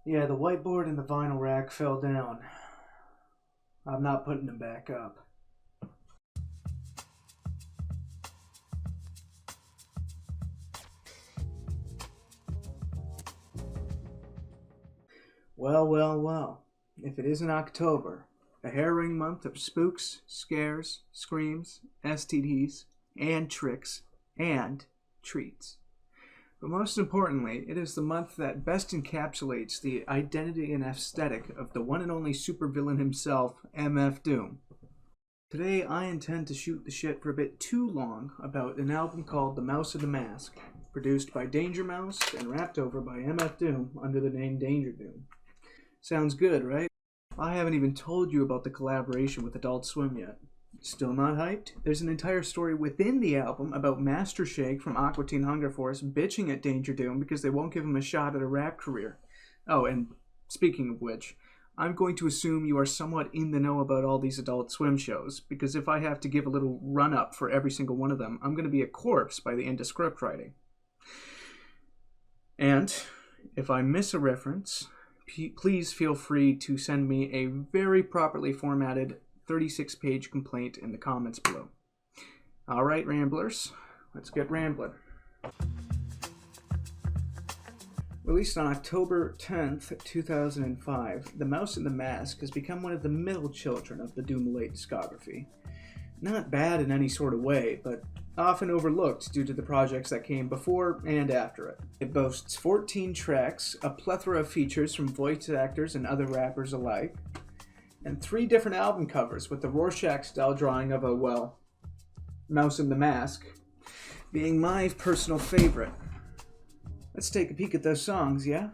Yeah, the whiteboard and the vinyl rack fell down. I'm not putting them back up. Well, well, well. If it isn't October, a hair-ring month of spooks, scares, screams, STDs, and tricks, and treats. But most importantly, it is the month that best encapsulates the identity and aesthetic of the one and only supervillain himself, MF Doom. Today, I intend to shoot the shit for a bit too long about an album called The Mouse of the Mask, produced by Danger Mouse and rapped over by MF Doom under the name Danger Doom. Sounds good, right? I haven't even told you about the collaboration with Adult Swim yet. Still not hyped? There's an entire story within the album about Master Shake from Aqua Teen Hunger Force bitching at Danger Doom because they won't give him a shot at a rap career. Oh, and speaking of which, I'm going to assume you are somewhat in the know about all these Adult Swim shows, because if I have to give a little run-up for every single one of them, I'm going to be a corpse by the end of script writing. And if I miss a reference, please feel free to send me a very properly formatted 36-page complaint in the comments below. Alright, Ramblers, let's get rambling. Released on October 10th, 2005, The Mouse and the Mask has become one of the middle children of the Doom-late discography. Not bad in any sort of way, but often overlooked due to the projects that came before and after it. It boasts 14 tracks, a plethora of features from voice actors and other rappers alike, and 3 different album covers with the Rorschach-style drawing of a, well, mouse in the mask, being my personal favorite. Let's take a peek at those songs, yeah?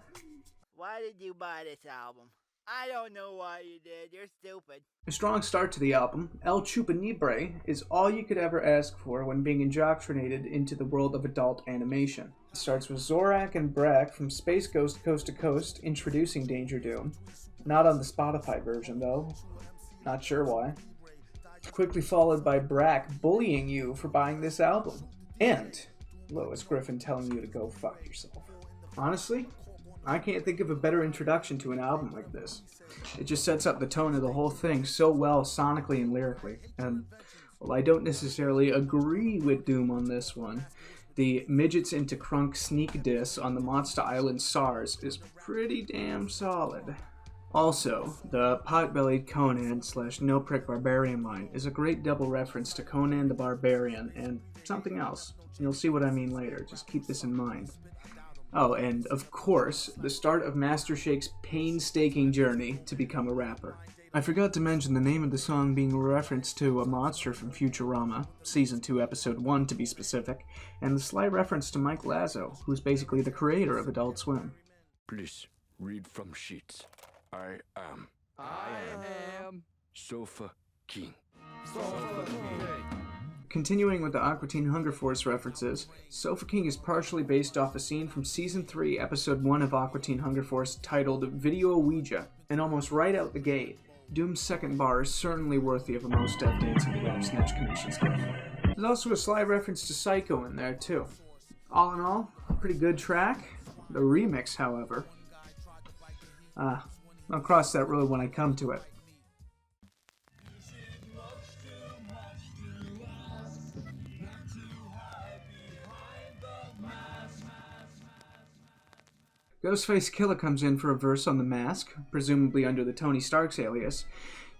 Why did you buy this album? I don't know why you did. You're stupid. A strong start to the album, El Chupa Libre is all you could ever ask for when being indoctrinated into the world of adult animation. It starts with Zorak and Brack from Space Ghost Coast to Coast introducing Danger Doom. Not on the Spotify version, though. Not sure why. Quickly followed by Brack bullying you for buying this album. And Lois Griffin telling you to go fuck yourself. Honestly, I can't think of a better introduction to an album like this. It just sets up the tone of the whole thing so well sonically and lyrically. And while I don't necessarily agree with Doom on this one, the Midgets into Crunk sneak diss on the Monster Island SARS is pretty damn solid. Also, the Pot-Bellied Conan / No Prick Barbarian line is a great double reference to Conan the Barbarian and something else. You'll see what I mean later, just keep this in mind. Oh, and of course, the start of Master Shake's painstaking journey to become a rapper. I forgot to mention the name of the song being a reference to a monster from Futurama, Season 2, Episode 1 to be specific, and the slight reference to Mike Lazo, who's basically the creator of Adult Swim. Please, read from sheets. I am Sofa King. Continuing with the Aqua Teen Hunger Force references, Sofa King is partially based off a scene from Season 3, Episode 1 of Aqua Teen Hunger Force titled Video Ouija, and almost right out the gate, Doom's second bar is certainly worthy of a Most Def Dancing Rap Snatch Commission skit. There's also a sly reference to Psycho in there too. All in all, a pretty good track. The remix, however, I'll cross that road when I come to it. Ghostface Killah comes in for a verse on The Mask, presumably under the Tony Stark's alias,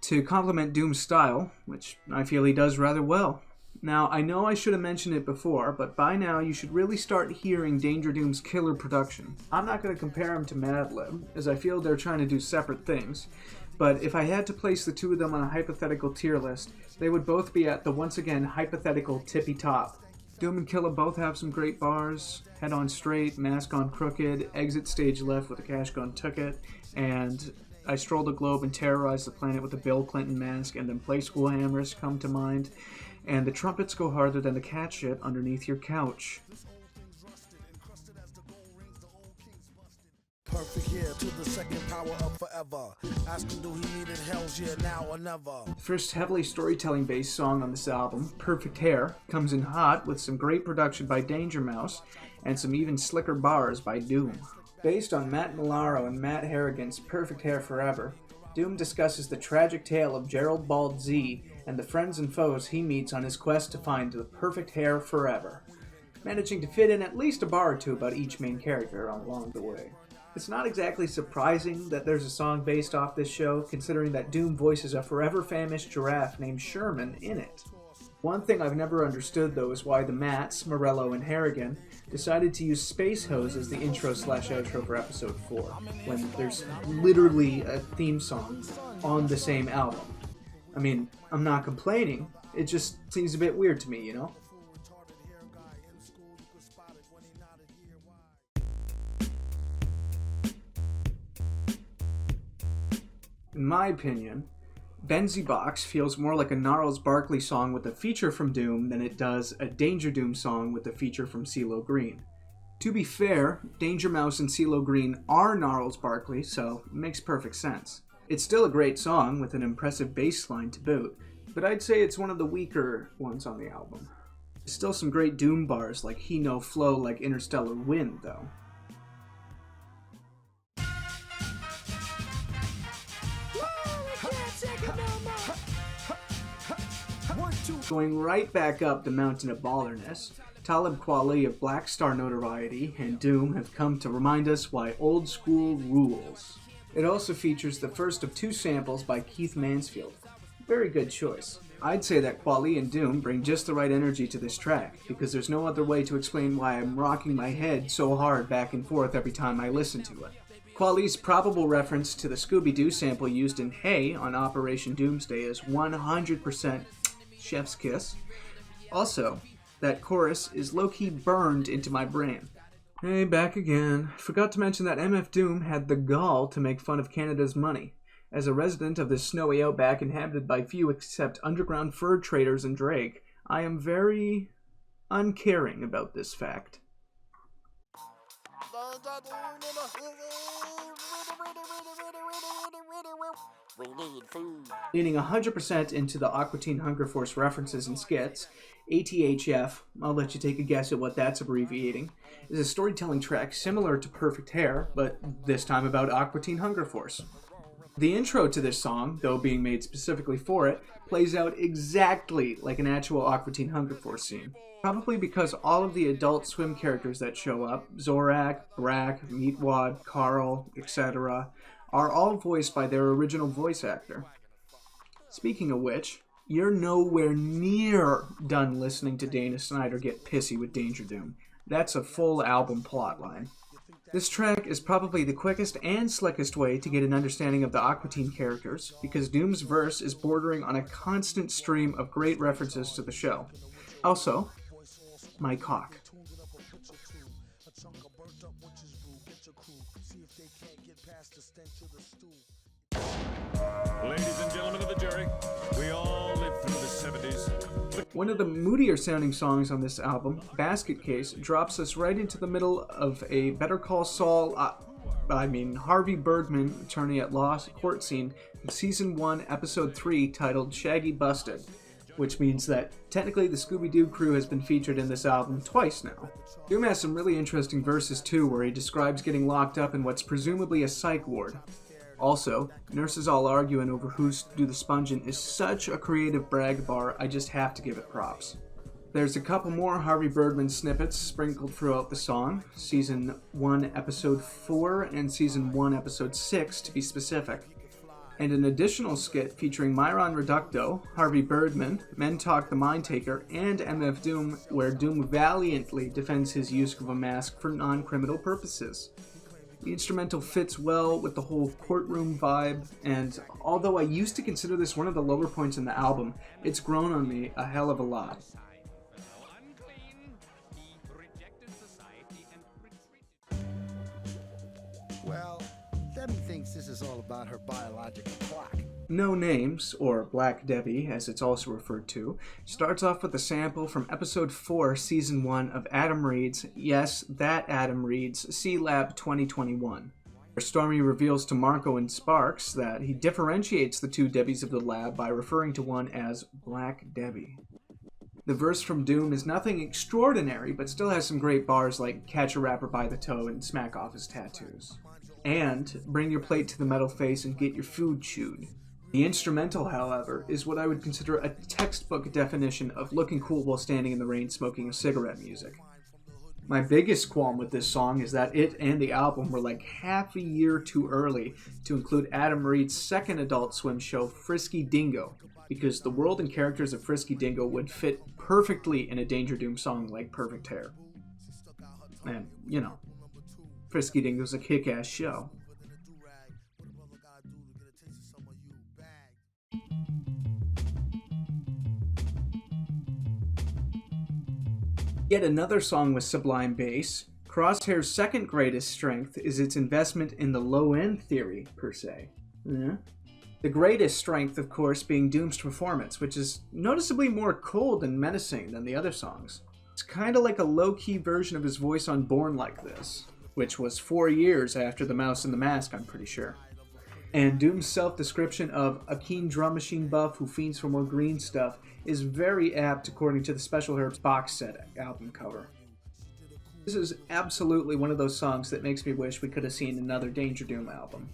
to complement Doom's style, which I feel he does rather well. Now, I know I should have mentioned it before, but by now you should really start hearing Danger Doom's killer production. I'm not going to compare him to Madlib, as I feel they're trying to do separate things, but if I had to place the two of them on a hypothetical tier list, they would both be at the once again hypothetical tippy top. Doom and Killah both have some great bars, Head on Straight, Mask on Crooked, Exit Stage Left with a Cash Gun Took It, and I Stroll the Globe and Terrorize the Planet with a Bill Clinton mask, and then Play School Hammers come to mind, and the trumpets go harder than the cat shit underneath your couch. Perfect here to the second power of forever. Ask him, do he need it? Hell's yeah, now or never. The first heavily storytelling-based song on this album, Perfect Hair, comes in hot with some great production by Danger Mouse and some even slicker bars by Doom. Based on Matt Milaro and Matt Harrigan's Perfect Hair Forever, Doom discusses the tragic tale of Gerald Bald Z and the friends and foes he meets on his quest to find the perfect hair forever, managing to fit in at least a bar or two about each main character along the way. It's not exactly surprising that there's a song based off this show, considering that Doom voices a forever famished giraffe named Sherman in it. One thing I've never understood, though, is why the Matts, Morello, and Harrigan decided to use Space Hose as the intro/outro for episode 4, when there's literally a theme song on the same album. I mean, I'm not complaining, it just seems a bit weird to me, you know? In my opinion, Benzie Box feels more like a Gnarls Barkley song with a feature from Doom than it does a Danger Doom song with a feature from CeeLo Green. To be fair, Danger Mouse and CeeLo Green are Gnarls Barkley, so it makes perfect sense. It's still a great song with an impressive bass line to boot, but I'd say it's one of the weaker ones on the album. There's still some great Doom bars like He No Flow like Interstellar Wind, though. Going right back up the mountain of ballerness, Talib Kweli of Black Star notoriety and Doom have come to remind us why old school rules. It also features the first of 2 samples by Keith Mansfield. Very good choice. I'd say that Kweli and Doom bring just the right energy to this track, because there's no other way to explain why I'm rocking my head so hard back and forth every time I listen to it. Kweli's probable reference to the Scooby-Doo sample used in Hey on Operation Doomsday is 100% chef's kiss. Also, that chorus is low-key burned into my brain. Hey, back again. Forgot to mention that MF Doom had the gall to make fun of Canada's money. As a resident of this snowy outback inhabited by few except underground fur traders and Drake, I am very uncaring about this fact. We need food. Leaning 100% into the Aqua Teen Hunger Force references and skits, ATHF, I'll let you take a guess at what that's abbreviating, is a storytelling track similar to Perfect Hair, but this time about Aqua Teen Hunger Force. The intro to this song, though being made specifically for it, plays out exactly like an actual Aqua Teen Hunger Force scene. Probably because all of the Adult Swim characters that show up, Zorak, Brak, Meatwad, Carl, etc., are all voiced by their original voice actor. Speaking of which, you're nowhere near done listening to Dana Snyder get pissy with Danger Doom. That's a full album plotline. This track is probably the quickest and slickest way to get an understanding of the Aqua Teen characters, because Doom's verse is bordering on a constant stream of great references to the show. Also, my cock. Ladies and gentlemen of the jury, we all lived through the 70s. One of the moodier sounding songs on this album, Basket Case, drops us right into the middle of a Better Call Saul, Harvey Birdman, attorney at law court scene of Season 1, Episode 3, titled Shaggy Busted, which means that technically the Scooby-Doo crew has been featured in this album twice now. Doom has some really interesting verses too, where he describes getting locked up in what's presumably a psych ward. Also, nurses all arguing over who's to do the sponging is such a creative brag bar, I just have to give it props. There's a couple more Harvey Birdman snippets sprinkled throughout the song, Season 1, Episode 4, and Season 1, Episode 6 to be specific. And an additional skit featuring Myron Reducto, Harvey Birdman, Mentalk the Mind Taker, and MF Doom, where Doom valiantly defends his use of a mask for non-criminal purposes. The instrumental fits well with the whole courtroom vibe, and although I used to consider this one of the lower points in the album, it's grown on me a hell of a lot. Well, Debbie thinks this is all about her biological clock. No Names, or Black Debbie as it's also referred to, starts off with a sample from Episode 4, Season 1 of Adam Reed's, yes, that Adam Reed's, C-Lab 2021. Where Stormy reveals to Marco and Sparks that he differentiates the two Debbies of the lab by referring to one as Black Debbie. The verse from Doom is nothing extraordinary, but still has some great bars like catch a rapper by the toe and smack off his tattoos. And bring your plate to the metal face and get your food chewed. The instrumental, however, is what I would consider a textbook definition of looking cool while standing in the rain smoking a cigarette music. My biggest qualm with this song is that it and the album were like half a year too early to include Adam Reed's second Adult Swim show, Frisky Dingo, because the world and characters of Frisky Dingo would fit perfectly in a Danger Doom song like Perfect Hair. And, you know, Frisky Dingo's a kick-ass show. Yet another song with sublime bass. Crosshair's second greatest strength is its investment in the low-end theory, per se. Yeah. The greatest strength, of course, being Doom's performance, which is noticeably more cold and menacing than the other songs. It's kinda like a low-key version of his voice on Born Like This, which was 4 years after The Mouse and the Mask, I'm pretty sure. And Doom's self-description of a keen drum machine buff who fiends for more green stuff is very apt according to the Special Herbs box set album cover. This is absolutely one of those songs that makes me wish we could have seen another Danger Doom album.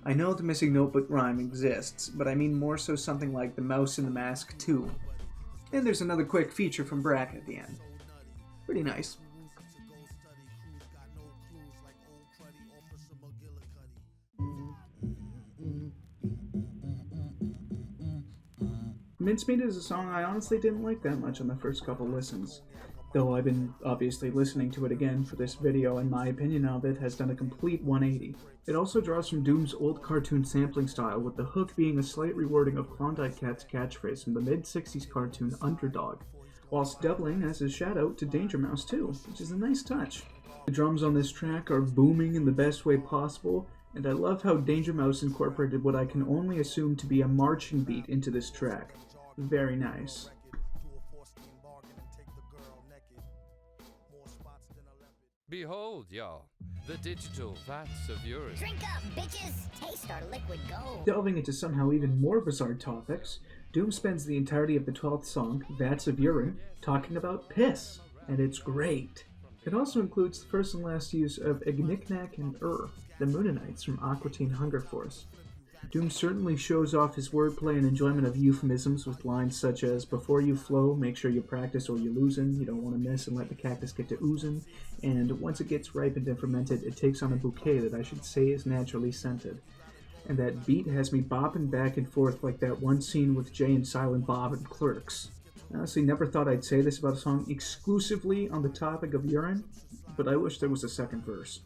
I know the missing notebook rhyme exists, but I mean more so something like The Mouse and the Mask 2. And there's another quick feature from Brack at the end. Pretty nice. Mincemeat is a song I honestly didn't like that much on the first couple listens, though I've been obviously listening to it again for this video, and my opinion of it has done a complete 180. It also draws from Doom's old cartoon sampling style, with the hook being a slight rewording of Klondike Cat's catchphrase from the mid-60s cartoon Underdog, whilst doubling as a shout-out to Danger Mouse 2, which is a nice touch. The drums on this track are booming in the best way possible, and I love how Danger Mouse incorporated what I can only assume to be a marching beat into this track. Very nice. Behold, y'all, the digital vats of urine. Drink up, bitches! Taste our liquid gold. Delving into somehow even more bizarre topics, Doom spends the entirety of the 12th song, Vats of Urine, talking about piss, and it's great. It also includes the first and last use of Igniknak and the Moonanites from Aqua Teen Hunger Force. Doom certainly shows off his wordplay and enjoyment of euphemisms with lines such as, before you flow, make sure you practice or you're losing, you don't want to miss and let the cactus get to oozing, and once it gets ripened and fermented, it takes on a bouquet that I should say is naturally scented. And that beat has me bopping back and forth like that one scene with Jay and Silent Bob in Clerks. I honestly never thought I'd say this about a song exclusively on the topic of urine, but I wish there was a second verse.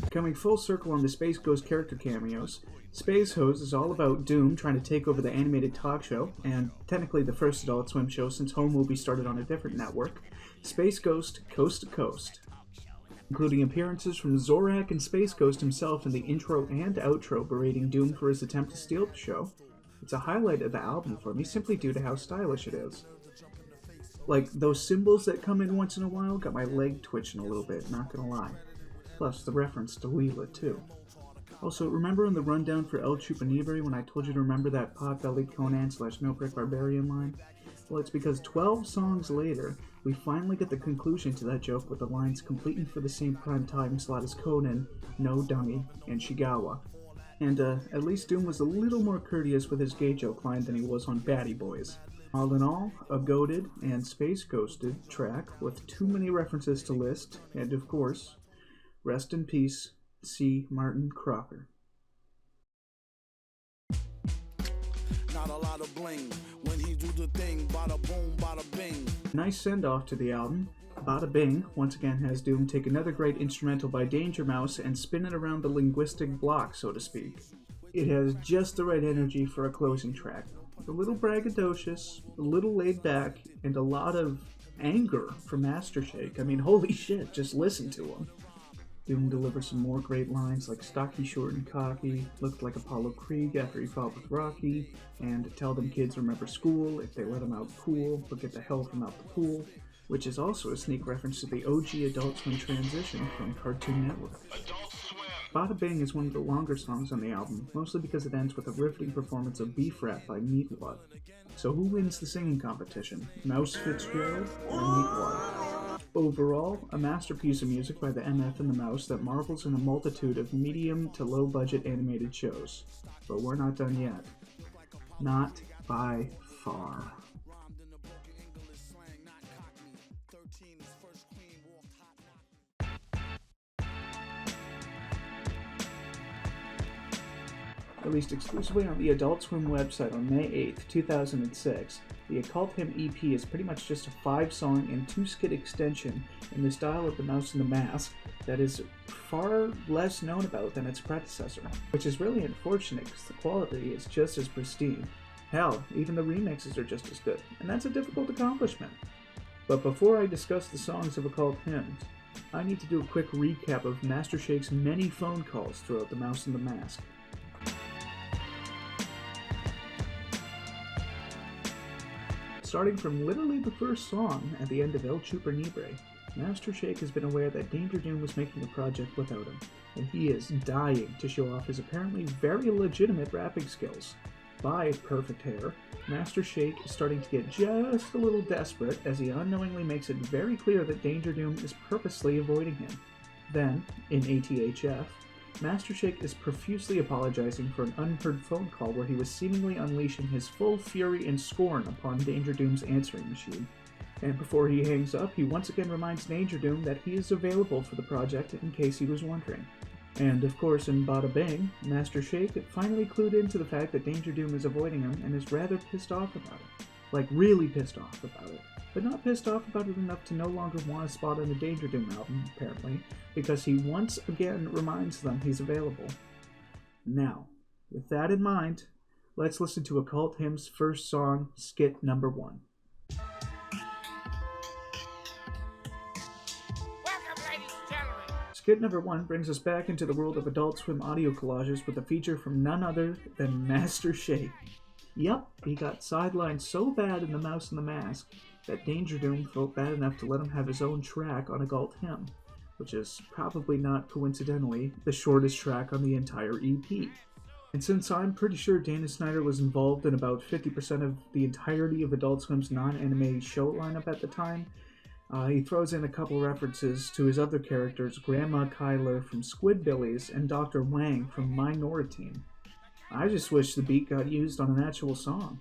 Coming full circle on the Space Ghost character cameos, Space Hose is all about Doom trying to take over the animated talk show, and technically the first Adult Swim show since Home Movie started on a different network, Space Ghost Coast to Coast, including appearances from Zorak and Space Ghost himself in the intro and outro berating Doom for his attempt to steal the show. It's a highlight of the album for me simply due to how stylish it is. Like, those cymbals that come in once in a while got my leg twitching a little bit, not gonna lie. Plus, the reference to Leela, too. Also, remember in the rundown for El Chupanibri when I told you to remember that Potbelly Conan / Milkbrick Barbarian line? Well, it's because 12 songs later, we finally get the conclusion to that joke with the lines completing for the same prime time slot as Conan, No Dummy, and Shigawa. And, at least Doom was a little more courteous with his gay joke line than he was on Batty Boys. All in all, a goated and space ghosted track with too many references to list, and of course, rest in peace, C. Martin Crocker. Not a lot of bling when he do the thing, bada boom, bada bing. Nice send-off to the album. Bada Bing once again has Doom take another great instrumental by Danger Mouse and spin it around the linguistic block, so to speak. It has just the right energy for a closing track. A little braggadocious, a little laid back, and a lot of anger from Master Shake. I mean, holy shit, just listen to him. Doom delivers some more great lines like stocky, short, and cocky, looked like Apollo Creed after he fought with Rocky, and tell them kids remember school, if they let him out cool, but get the hell from out the pool. which is also a sneak reference to the OG Adult Swim transition from Cartoon Network. Bada Bing is one of the longer songs on the album, mostly because it ends with a riveting performance of Beef-Rat by Meatwad. So who wins the singing competition, Mouse Fitzgerald or Meatwad? Overall, a masterpiece of music by the MF and the Mouse that marvels in a multitude of medium to low budget animated shows. But we're not done yet. Not by far. Released exclusively on the Adult Swim website on May 8th, 2006, the Occult Hymn EP is pretty much just a 5-song and 2-skit extension in the style of The Mouse and the Mask that is far less known about than its predecessor, which is really unfortunate because the quality is just as pristine. Hell, even the remixes are just as good, and that's a difficult accomplishment. But before I discuss the songs of Occult Hymns, I need to do a quick recap of Master Shake's many phone calls throughout The Mouse and the Mask. Starting from literally the first song at the end of El Chupa Libre, Master Shake has been aware that Danger Doom was making a project without him, and he is dying to show off his apparently very legitimate rapping skills. By Perfect Hair, Master Shake is starting to get just a little desperate as he unknowingly makes it very clear that Danger Doom is purposely avoiding him. Then, in ATHF, Master Shake is profusely apologizing for an unheard phone call where he was seemingly unleashing his full fury and scorn upon Danger Doom's answering machine. And before he hangs up, he once again reminds Danger Doom that he is available for the project in case he was wondering. And of course, in Bada Bing, Master Shake finally clued into the fact that Danger Doom is avoiding him and is rather pissed off about it. Like, really pissed off about it. But not pissed off about it enough to no longer want a spot on the Danger Doom album, apparently, because he once again reminds them he's available. Now, with that in mind, let's listen to Occult Hymn's first song, skit number 1. Skit number 1 brings us back into the world of Adult Swim audio collages with a feature from none other than Master Shake. Yup, he got sidelined so bad in The Mouse and the Mask that Danger Doom felt bad enough to let him have his own track on Occult Hymn, which is probably not coincidentally the shortest track on the entire EP. And since I'm pretty sure Dana Snyder was involved in about 50% of the entirety of Adult Swim's non-anime show lineup at the time, he throws in a couple references to his other characters, Grandma Kyler from Squidbillies and Dr. Wang from Minority. I just wish the beat got used on an actual song.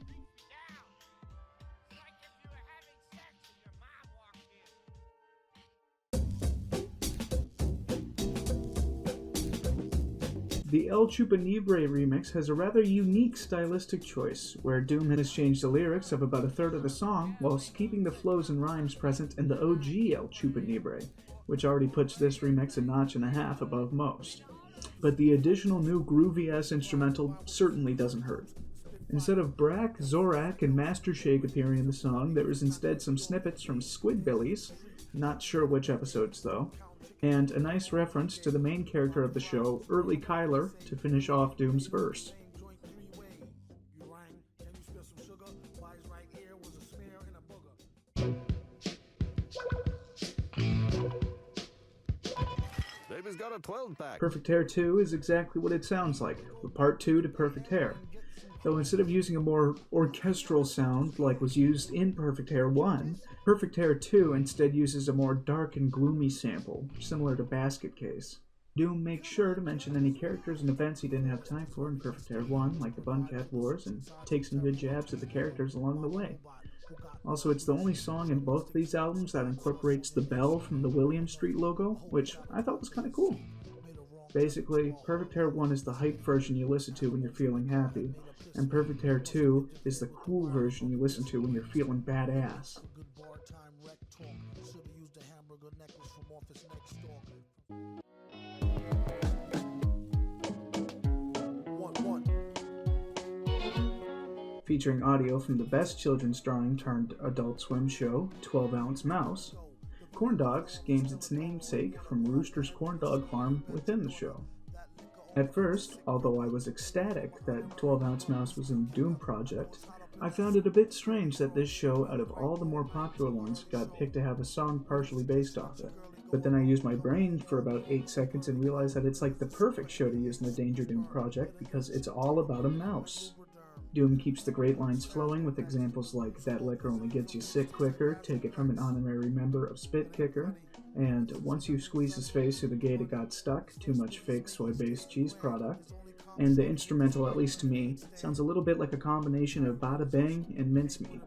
The El Chupa Libre remix has a rather unique stylistic choice, where Doom has changed the lyrics of about a third of the song, whilst keeping the flows and rhymes present in the OG El Chupa Libre, which already puts this remix a notch and a half above most. But the additional new groovy-ass instrumental certainly doesn't hurt. Instead of Brak, Zorak, and Master Shake appearing in the song, there is instead some snippets from Squidbillies, not sure which episodes though, and a nice reference to the main character of the show, Early Kyler, to finish off Doom's verse. Baby's got a 12-pack. Perfect Hair 2 is exactly what it sounds like, with part 2 to Perfect Hair. Though instead of using a more orchestral sound like was used in Perfect Hair 1, Perfect Hair 2 instead uses a more dark and gloomy sample, similar to Basket Case. Doom makes sure to mention any characters and events he didn't have time for in Perfect Hair 1, like the Buncat Wars, and take some good jabs at the characters along the way. Also, it's the only song in both of these albums that incorporates the bell from the William Street logo, which I thought was kind of cool. Basically, Perfect Hair 1 is the hype version you listen to when you're feeling happy, and Perfect Hair 2 is the cool version you listen to when you're feeling badass. Featuring audio from the best children's drawing turned Adult Swim show, 12 Ounce Mouse, Corn Dogs gains its namesake from Rooster's corn dog farm within the show. At first, although I was ecstatic that 12 Ounce Mouse was in the Doom project, I found it a bit strange that this show, out of all the more popular ones, got picked to have a song partially based off it. But then I used my brain for about 8 seconds and realized that it's like the perfect show to use in the Danger Doom project because it's all about a mouse. Doom keeps the great lines flowing with examples like "that liquor only gets you sick quicker, take it from an honorary member of Spit Kicker," and "once you squeeze his face through the gate it got stuck, too much fake soy-based cheese product." And the instrumental, at least to me, sounds a little bit like a combination of Bada Bing and Mincemeat.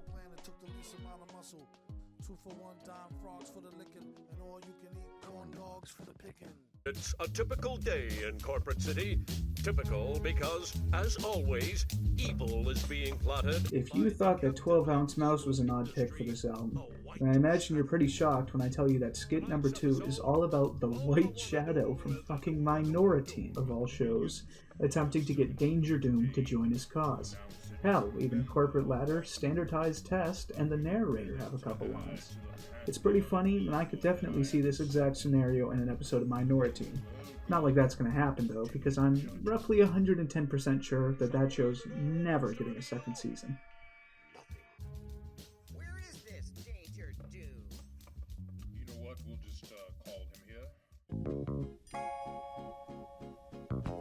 It's a typical day in Corporate City. Typical because, as always, evil is being plotted. If you thought that 12-Ounce Mouse was an odd pick for this album, then I imagine you're pretty shocked when I tell you that skit number 2 is all about the White Shadow from fucking Minority, of all shows, attempting to get Danger Doom to join his cause. Hell, even Corporate Ladder, Standardized Test, and the narrator have a couple lines. It's pretty funny, and I could definitely see this exact scenario in an episode of Minority. Not like that's going to happen, though, because I'm roughly 110% sure that that show's never getting a second season. Where is this Danger Doom? You know what? We'll just call him here.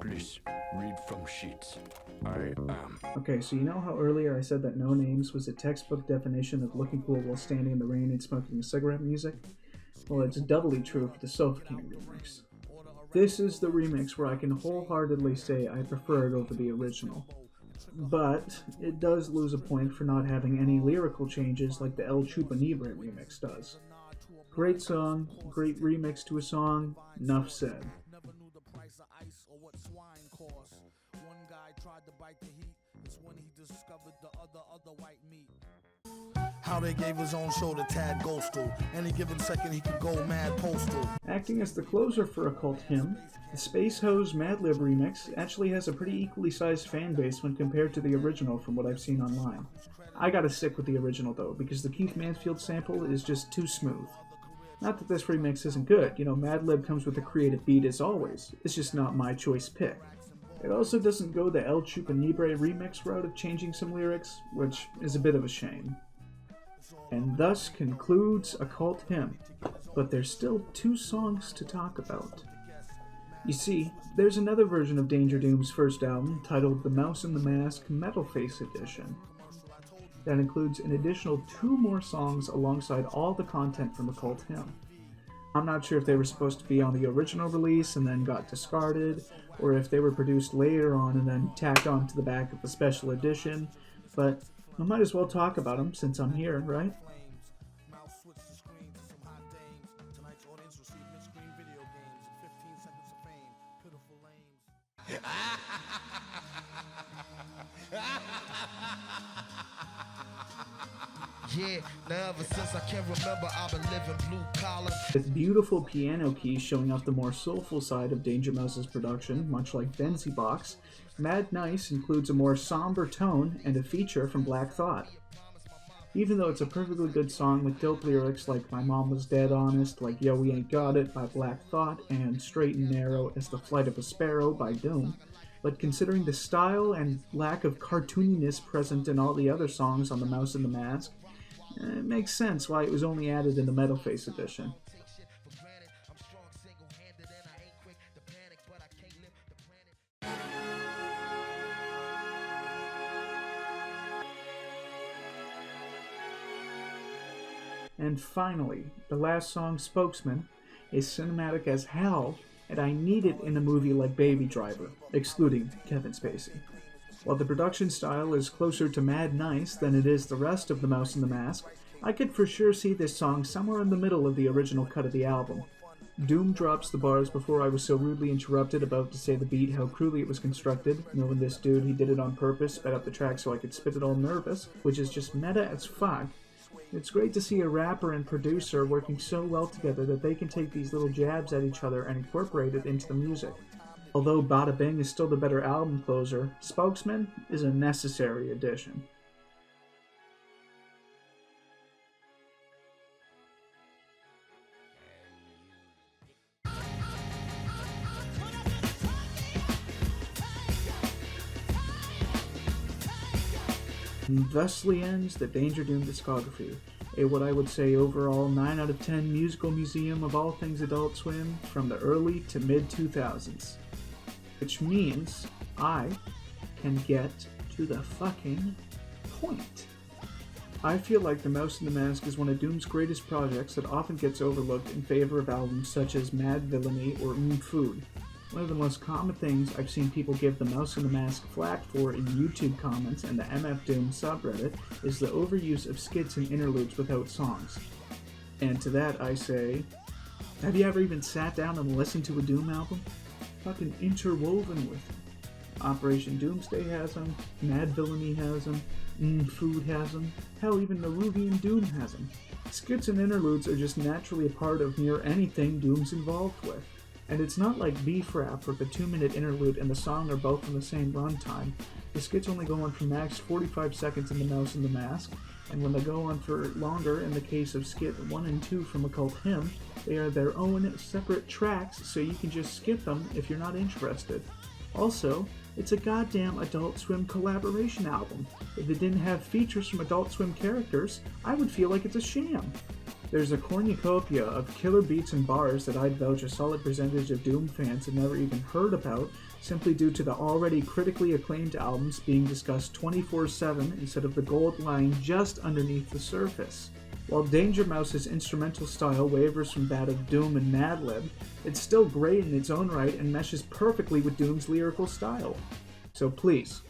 Please, read from sheets. I am. Okay, so you know how earlier I said that No Names was a textbook definition of looking cool while standing in the rain and smoking a cigarette music? Well, it's doubly true for the Sofa King remix. This is the remix where I can wholeheartedly say I prefer it over the original. But it does lose a point for not having any lyrical changes like the El Chupa Libre remix does. Great song, great remix to a song, enough said. How they gave his own show to Tad Ghostal. Any given second he could go mad postal. Acting as the closer for Occult Hymn, the Space Hose Madlib remix actually has a pretty equally sized fan base when compared to the original from what I've seen online. I gotta stick with the original though, because the Keith Mansfield sample is just too smooth. Not that this remix isn't good, Madlib comes with a creative beat as always, it's just not my choice pick. It also doesn't go the El Chupa Libre remix route of changing some lyrics, which is a bit of a shame. And thus concludes Occult Hymn, but there's still 2 songs to talk about. You see, there's another version of Danger Doom's first album titled The Mouse and the Mask Metal Face Edition. That includes an additional 2 more songs alongside all the content from Occult Hymn. I'm not sure if they were supposed to be on the original release and then got discarded, or if they were produced later on and then tacked on to the back of a special edition, but I might as well talk about them since I'm here, right? Yeah, now ever since I can remember I've been living blue collar. With beautiful piano keys showing off the more soulful side of Danger Mouse's production, much like Benzie Box, Mad Nice includes a more somber tone and a feature from Black Thought. Even though it's a perfectly good song with dope lyrics like My Mom Was Dead Honest, like Yo We Ain't Got It by Black Thought, and Straight and Narrow as The Flight of a Sparrow by Doom, but considering the style and lack of cartooniness present in all the other songs on The Mouse and the Mask, it makes sense why it was only added in the Metal Face edition. And finally, the last song, Spokesman, is cinematic as hell, and I need it in a movie like Baby Driver, excluding Kevin Spacey. While the production style is closer to Mad Nice than it is the rest of The Mouse and the Mask, I could for sure see this song somewhere in the middle of the original cut of the album. Doom drops the bars before I was so rudely interrupted about to say the beat how cruelly it was constructed. Knowing this dude, he did it on purpose, sped up the track so I could spit it all nervous, which is just meta as fuck. It's great to see a rapper and producer working so well together that they can take these little jabs at each other and incorporate it into the music. Although Bada Bing is still the better album closer, Spokesman is a necessary addition. And thusly ends the Danger Doom discography, a what I would say overall 9 out of 10 musical museum of all things Adult Swim from the early to mid 2000s. Which means I can get to the fucking point. I feel like The Mouse and the Mask is one of Doom's greatest projects that often gets overlooked in favor of albums such as Mad Villainy or Food. One of the most common things I've seen people give The Mouse and the Mask flack for in YouTube comments and the MF Doom subreddit is the overuse of skits and interludes without songs. And to that I say, have you ever even sat down and listened to a Doom album? Fucking interwoven with them. Operation Doomsday has them, Mad Villainy has them, Food has them, hell even Neruvian Doom has them. Skits and interludes are just naturally a part of near anything Doom's involved with. And it's not like beef rap where the 2-minute interlude and the song are both in the same runtime. The skits only go on for max 45 seconds in The Mouse and the Mask, and when they go on for longer, in the case of skit 1 and 2 from Occult Hymn, they are their own separate tracks, so you can just skip them if you're not interested. Also, it's a goddamn Adult Swim collaboration album. If it didn't have features from Adult Swim characters, I would feel like it's a sham. There's a cornucopia of killer beats and bars that I'd vouch a solid percentage of Doom fans have never even heard about, simply due to the already critically acclaimed albums being discussed 24/7 instead of the gold lying just underneath the surface. While Danger Mouse's instrumental style wavers from that of Doom and Madlib, it's still great in its own right and meshes perfectly with Doom's lyrical style. So please,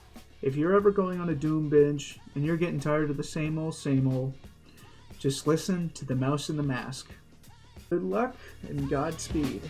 if you're ever going on a Doom binge and you're getting tired of the same old, just listen to The Mouse and the Mask. Good luck and Godspeed.